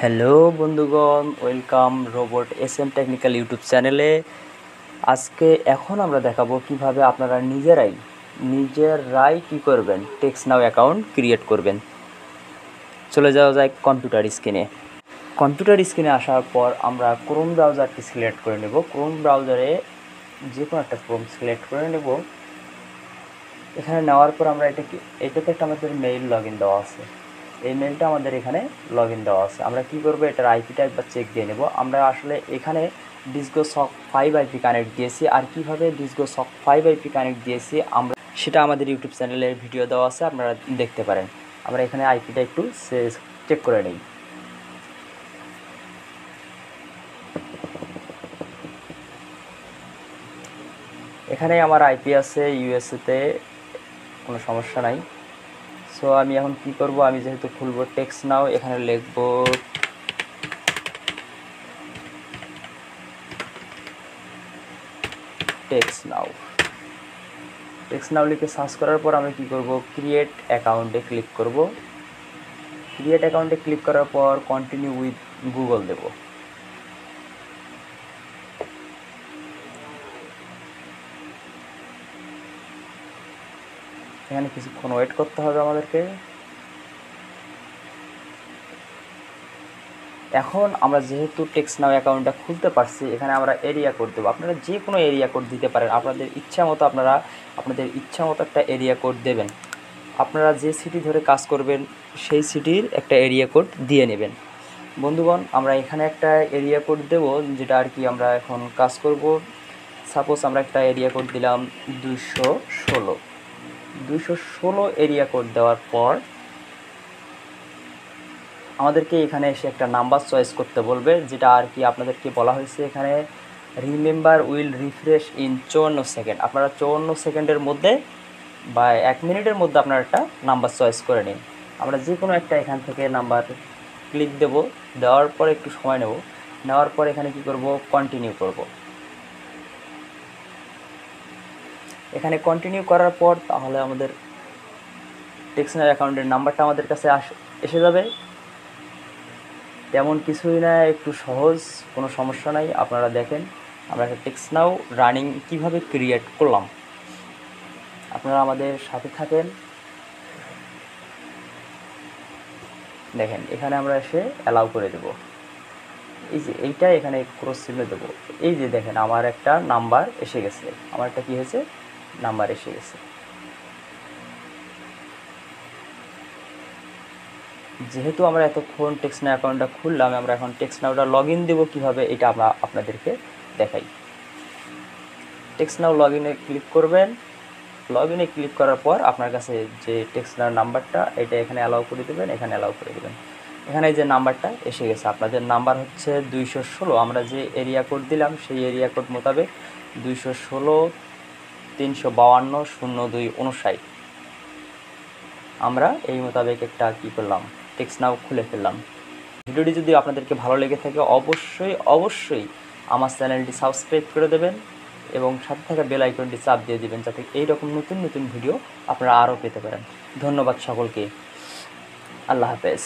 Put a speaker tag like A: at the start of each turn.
A: Hello বন্ধুগণ, welcome robot SM technical YouTube চ্যানেলে। আজকে এখন আমরা দেখাবো কিভাবে আপনারা নিজেরাই কি করবেন, টেক্সটনাউ অ্যাকাউন্ট ক্রিয়েট করবেন। চলে যাওয়া যায় কম্পিউটার স্ক্রিনে আসার পর আমরা ক্রোম ব্রাউজারটি সিলেক্ট করে নেব। ক্রোম ব্রাউজারে যে কোনো একটা ক্রোম সিলেক্ট করে নেব। এখানে নেওয়ার পর আমরা এটাতে একটা আমাদের মেইল লগ ইন দেওয়া আছে। এই মেলটা আমাদের এখানে লগ ইন দেওয়া আছে। আমরা কী করবো, এটার আইপিটা একবার চেক দিয়ে নেব। আমরা আসলে এখানে ডিসকো সক 5 আইপি কানেক্ট দিয়েছি, আর কীভাবে ডিসকো সক 5 আইপি কানেক্ট দিয়েছি আমরা সেটা আমাদের ইউটিউব চ্যানেলে ভিডিও দেওয়া আছে, আপনারা দেখতে পারেন। আমরা এখানে আইপিটা একটু চেক করে নিই। এখানে আমার আইপি আছে ইউএসএতে, কোনো সমস্যা নাই। সো আমি এখন কি করব, আমি যেহেতু খুলব টেক্সটনাউ, এখানে লিখব টেক্সটনাউ লিখে সার্চ করার পর আমি কি করব, ক্রিয়েট অ্যাকাউন্টে ক্লিক করব। ক্রিয়েট অ্যাকাউন্টে ক্লিক করার পর কন্টিনিউ উইথ গুগল দেব। এখানে কিছুক্ষণ ওয়েট করতে হবে আমাদেরকে। এখন আমরা যেহেতু টেক্সটনাউ অ্যাকাউন্টটা খুলতে পারছি, এখানে আমরা এরিয়া কোড দেবো। আপনারা যে কোনো এরিয়া কোড দিতে পারেন, আপনাদের ইচ্ছা মতো একটা এরিয়া কোড দেবেন। আপনারা যে সিটি ধরে কাজ করবেন সেই সিটির একটা এরিয়া কোড দিয়ে নেবেন। বন্ধুগণ, আমরা এখানে একটা এরিয়া কোড দেব, যেটা আর কি আমরা এখন কাজ করব। সাপোজ আমরা একটা এরিয়া কোড দিলাম 216 এরিয়া কোড দেওয়ার পর আমাদেরকে এখানে এসে একটা নাম্বার চয়েস করতে বলবে, যেটা আর কি আপনাদেরকে বলা হয়েছে এখানে remember will refresh in 54 second. আপনারা 54 সেকেন্ডের মধ্যে বা 1 মিনিটের মধ্যে আপনারা একটা নাম্বার চয়েস করে নিন। আমরা যে কোনো একটা এখান থেকে নাম্বার ক্লিক দেব। দেওয়ার পর একটু সময় নেওয়ার পর এখানে কি করব, কন্টিনিউ করব। এখানে কন্টিনিউ করার পর তাহলে আমাদের টেক্সটনাউ অ্যাকাউন্টের নাম্বারটা আমাদের কাছে এসে যাবে। তেমন কিছুই না, একটু সহজ, কোনো সমস্যা নাই। আপনারা দেখেন আমরা একটা টেক্সটনাউ রানিং কিভাবে ক্রিয়েট করলাম। আপনারা আমাদের সাথে থাকেন। দেখেন এখানে আমরা এসে অ্যালাউ করে দেব। এই যে এইটা এখানে ক্রস চিহ্ন দেবো। এই যে দেখেন আমার একটা নাম্বার এসে গেছে, আমার একটা কী হয়েছে, নাম্বার এসে গেছে। যেহেতু আমরা এতক্ষণ টেক্সটনাউ অ্যাকাউন্টটা খুললাম, আমরা এখন টেক্সটনাউটা লগ ইন দেবো কীভাবে, এটা আমরা আপনাদেরকে দেখাই। টেক্সটনাউ লগ ইনে ক্লিক করবেন। লগ ইনে ক্লিক করার পর আপনার কাছে যে টেক্সটনাউ নাম্বারটা, এটা এখানে অ্যালাউ করে দেবেন, এখানে অ্যালাউ করে দেবেন। এখানে যে নাম্বারটা এসে গেছে, আপনাদের নাম্বার হচ্ছে 216। আমরা যে এরিয়া কোড দিলাম সেই এরিয়া কোড মোতাবেক 216-352-0259। আমরা এই মোতাবেক একটা কী করলাম, টেক্সটনাউ খুলে ফেললাম। ভিডিওটি যদি আপনাদেরকে ভালো লেগে থাকে অবশ্যই আমার চ্যানেলটি সাবস্ক্রাইব করে দেবেন এবং সাথে থাকা বেল আইকনটি চাপ দিয়ে দেবেন, যাতে এইরকম নতুন ভিডিও আপনারা আরও পেতে পারেন। ধন্যবাদ সকলকে। আল্লাহ হাফেজ।